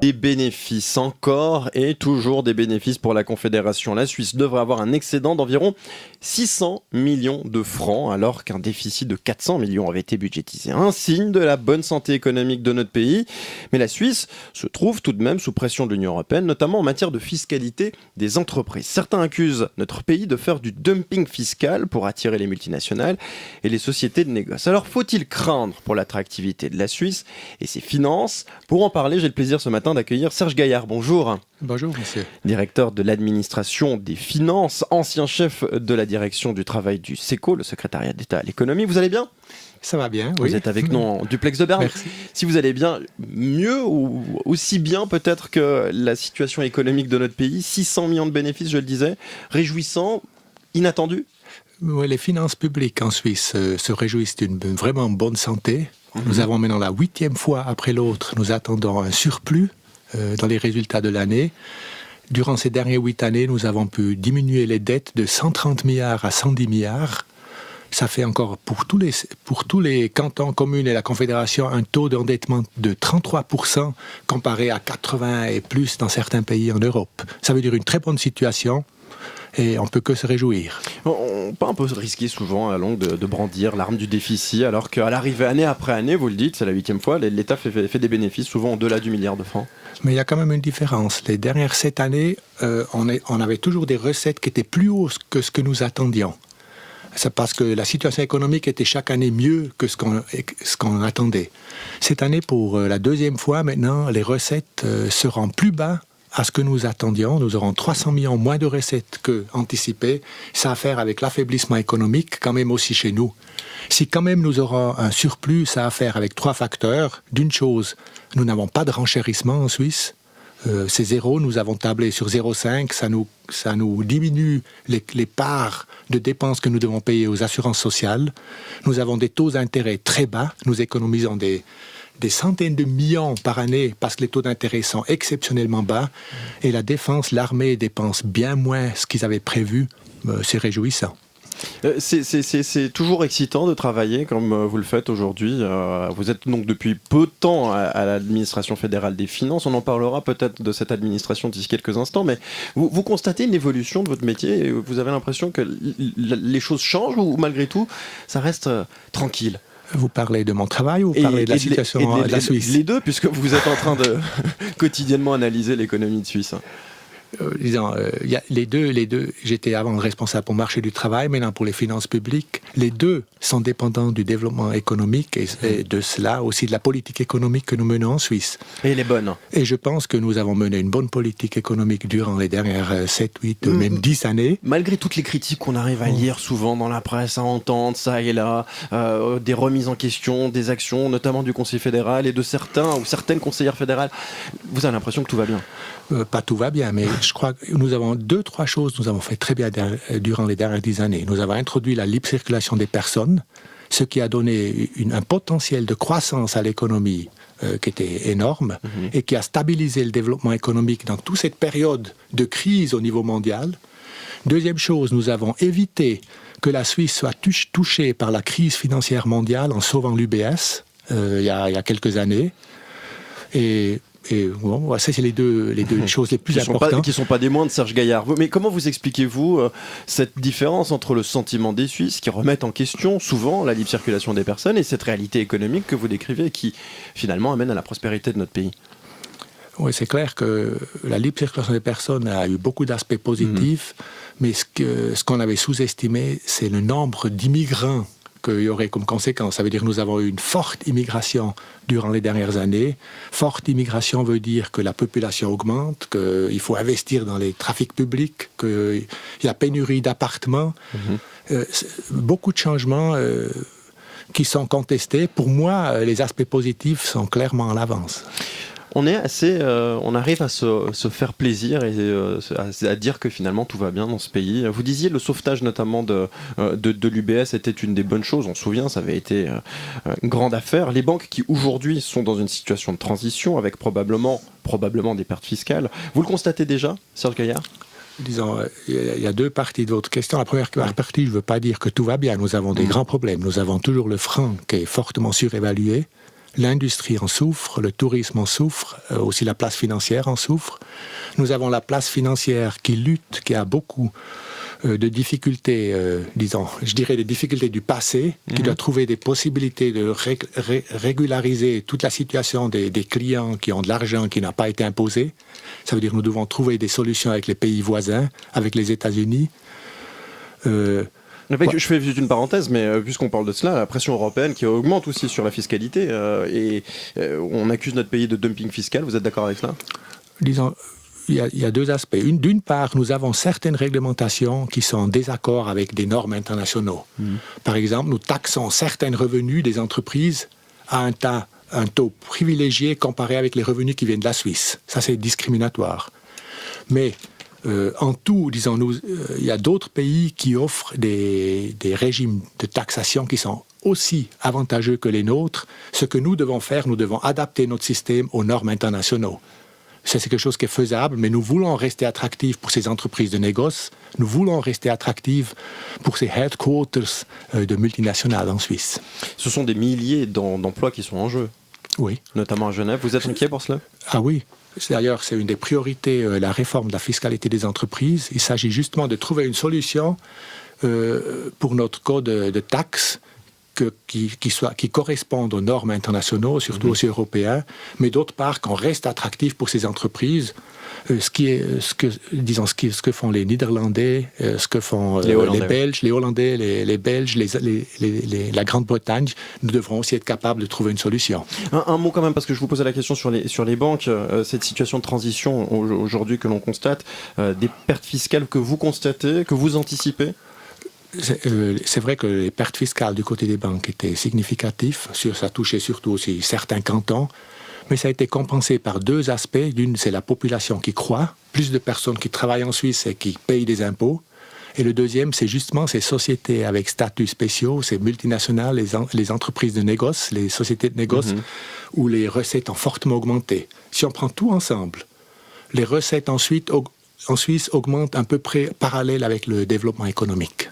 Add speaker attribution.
Speaker 1: Des bénéfices encore et toujours des bénéfices pour la Confédération. La Suisse devrait avoir un excédent d'environ 600 millions de francs alors qu'un déficit de 400 millions avait été budgétisé. Un signe de la bonne santé économique de notre pays. Mais la Suisse se trouve tout de même sous pression de l'Union européenne, notamment en matière de fiscalité des entreprises. Certains accusent notre pays de faire du dumping fiscal pour attirer les multinationales et les sociétés de négoce. Alors faut-il craindre pour l'attractivité de la Suisse et ses finances? Pour en parler, j'ai le plaisir ce matin d'accueillir Serge Gaillard. Bonjour.
Speaker 2: Bonjour, monsieur.
Speaker 1: Directeur de l'administration des finances, ancien chef de la direction du travail du SECO, le secrétariat d'État à l'économie. Vous allez bien ?
Speaker 2: Ça va bien,
Speaker 1: oui. Vous êtes avec nous en duplex de Berne.
Speaker 2: Merci.
Speaker 1: Si vous allez bien, mieux ou aussi bien peut-être que la situation économique de notre pays, 600 millions de bénéfices, je le disais, réjouissant, inattendu.
Speaker 2: Oui, les finances publiques en Suisse se réjouissent d'une vraiment bonne santé. Nous avons maintenant la 8e fois après l'autre, nous attendons un surplus dans les résultats de l'année. Durant ces dernières 8 années, nous avons pu diminuer les dettes de 130 milliards à 110 milliards. Ça fait encore pour tous les cantons, communes et la Confédération un taux d'endettement de 33% comparé à 80% et plus dans certains pays en Europe. Ça veut dire une très bonne situation. Et on ne peut que se réjouir.
Speaker 1: On peut un peu risquer souvent à longue de brandir l'arme du déficit, alors qu'à l'arrivée année après année, vous le dites, c'est la 8e fois, l'État fait des bénéfices souvent au-delà du milliard de francs.
Speaker 2: Mais il y a quand même une différence. Les dernières 7 années, on avait toujours des recettes qui étaient plus hautes que ce que nous attendions. C'est parce que la situation économique était chaque année mieux que ce qu'on attendait. Cette année, pour la 2e fois maintenant, les recettes seront plus bas à ce que nous attendions. Nous aurons 300 millions moins de recettes qu'anticipé. Ça a à faire avec l'affaiblissement économique, quand même aussi chez nous. Si quand même nous aurons un surplus, ça a à faire avec 3 facteurs. D'une chose, nous n'avons pas de renchérissement en Suisse. C'est zéro, nous avons tablé sur 0,5. Ça nous diminue les parts de dépenses que nous devons payer aux assurances sociales. Nous avons des taux d'intérêt très bas. Nous économisons des centaines de millions par année parce que les taux d'intérêt sont exceptionnellement bas et la défense, l'armée dépensent bien moins ce qu'ils avaient prévu. C'est réjouissant.
Speaker 1: C'est toujours excitant de travailler comme vous le faites aujourd'hui. Vous êtes donc depuis peu de temps à l'administration fédérale des finances. On en parlera peut-être de cette administration d'ici quelques instants, mais vous constatez une évolution de votre métier et vous avez l'impression que les choses changent ou malgré tout, ça reste tranquille?
Speaker 2: Vous parlez de mon travail ou vous parlez de la situation de la Suisse?
Speaker 1: Les deux, puisque vous êtes en train de quotidiennement analyser l'économie de Suisse.
Speaker 2: Les deux, j'étais avant responsable pour le marché du travail, maintenant pour les finances publiques. Les deux sont dépendants du développement économique et de cela aussi de la politique économique que nous menons en Suisse.
Speaker 1: Et elle est bonne.
Speaker 2: Et je pense que nous avons mené une bonne politique économique durant les dernières 7, 8, même 10 années.
Speaker 1: Malgré toutes les critiques qu'on arrive à lire souvent dans la presse, à entendre ça et là, des remises en question, des actions, notamment du Conseil fédéral et de certains ou certaines conseillères fédérales, vous avez l'impression que tout va bien?
Speaker 2: Pas tout va bien, mais je crois que nous avons 2-3 choses que nous avons fait très bien durant les dernières 10 années. Nous avons introduit la libre circulation des personnes, ce qui a donné un potentiel de croissance à l'économie qui était énorme et qui a stabilisé le développement économique dans toute cette période de crise au niveau mondial. Deuxième chose, nous avons évité que la Suisse soit touchée par la crise financière mondiale en sauvant l'UBS il y a quelques années. Et bon, ça, c'est les deux choses les plus importantes.
Speaker 1: Qui ne sont pas des moindres, Serge Gaillard. Mais comment vous expliquez-vous cette différence entre le sentiment des Suisses qui remettent en question souvent la libre circulation des personnes et cette réalité économique que vous décrivez et qui finalement amène à la prospérité de notre pays?
Speaker 2: Oui, c'est clair que la libre circulation des personnes a eu beaucoup d'aspects positifs, mais ce qu'on avait sous-estimé, c'est le nombre d'immigrants qu'il y aurait comme conséquence. Ça veut dire que nous avons eu une forte immigration durant les dernières années. Forte immigration veut dire que la population augmente, qu'il faut investir dans les trafics publics, qu'il y a pénurie d'appartements. Beaucoup de changements qui sont contestés. Pour moi, les aspects positifs sont clairement en avance.
Speaker 1: On arrive à se faire plaisir et à dire que finalement tout va bien dans ce pays. Vous disiez le sauvetage notamment de l'UBS était une des bonnes choses. On se souvient, ça avait été une grande affaire. Les banques qui aujourd'hui sont dans une situation de transition avec probablement des pertes fiscales. Vous le constatez déjà, Serge Gaillard?
Speaker 2: Disons, il y a 2 parties de votre question. La première partie, je ne veux pas dire que tout va bien. Nous avons des grands problèmes. Nous avons toujours le franc qui est fortement surévalué. L'industrie en souffre, le tourisme en souffre, aussi la place financière en souffre. Nous avons la place financière qui lutte, qui a beaucoup de difficultés, disons, je dirais des difficultés du passé, qui doit trouver des possibilités de régulariser toute la situation des clients qui ont de l'argent qui n'a pas été imposé. Ça veut dire que nous devons trouver des solutions avec les pays voisins, avec les États-Unis.
Speaker 1: Je fais juste une parenthèse, mais puisqu'on parle de cela, la pression européenne qui augmente aussi sur la fiscalité, on accuse notre pays de dumping fiscal, vous êtes d'accord avec cela ?
Speaker 2: Disons, il y a deux aspects. D'une part, nous avons certaines réglementations qui sont en désaccord avec des normes internationaux. Par exemple, nous taxons certains revenus des entreprises à un taux privilégié comparé avec les revenus qui viennent de la Suisse. Ça, c'est discriminatoire. Mais en tout, disons-nous, il y a d'autres pays qui offrent des régimes de taxation qui sont aussi avantageux que les nôtres. Ce que nous devons faire, nous devons adapter notre système aux normes internationaux. C'est quelque chose qui est faisable, mais nous voulons rester attractifs pour ces entreprises de négoce. Nous voulons rester attractifs pour ces headquarters de multinationales en Suisse.
Speaker 1: Ce sont des milliers d'emplois qui sont en jeu.
Speaker 2: Oui.
Speaker 1: Notamment à Genève. Vous êtes inquiet pour cela ?
Speaker 2: Ah oui. D'ailleurs, c'est une des priorités, la réforme de la fiscalité des entreprises. Il s'agit justement de trouver une solution pour notre code de taxes qui corresponde aux normes internationales, surtout aussi européennes, mais d'autre part qu'on reste attractif pour ces entreprises. Ce que font les Néerlandais, ce que font les Belges, les Hollandais, les Belges, la Grande-Bretagne, nous devrons aussi être capables de trouver une solution.
Speaker 1: Un mot quand même, parce que je vous posais la question sur les banques, cette situation de transition aujourd'hui que l'on constate, des pertes fiscales que vous constatez, que vous anticipez ?
Speaker 2: C'est vrai que les pertes fiscales du côté des banques étaient significatives. Ça touchait surtout aussi certains cantons. Mais ça a été compensé par deux aspects. D'une, c'est la population qui croît, plus de personnes qui travaillent en Suisse et qui payent des impôts. Et le deuxième, c'est justement ces sociétés avec statuts spéciaux, ces multinationales, les entreprises de négoce, les sociétés de négoce, où les recettes ont fortement augmenté. Si on prend tout ensemble, les recettes ensuite en Suisse augmentent à peu près parallèle avec le développement économique.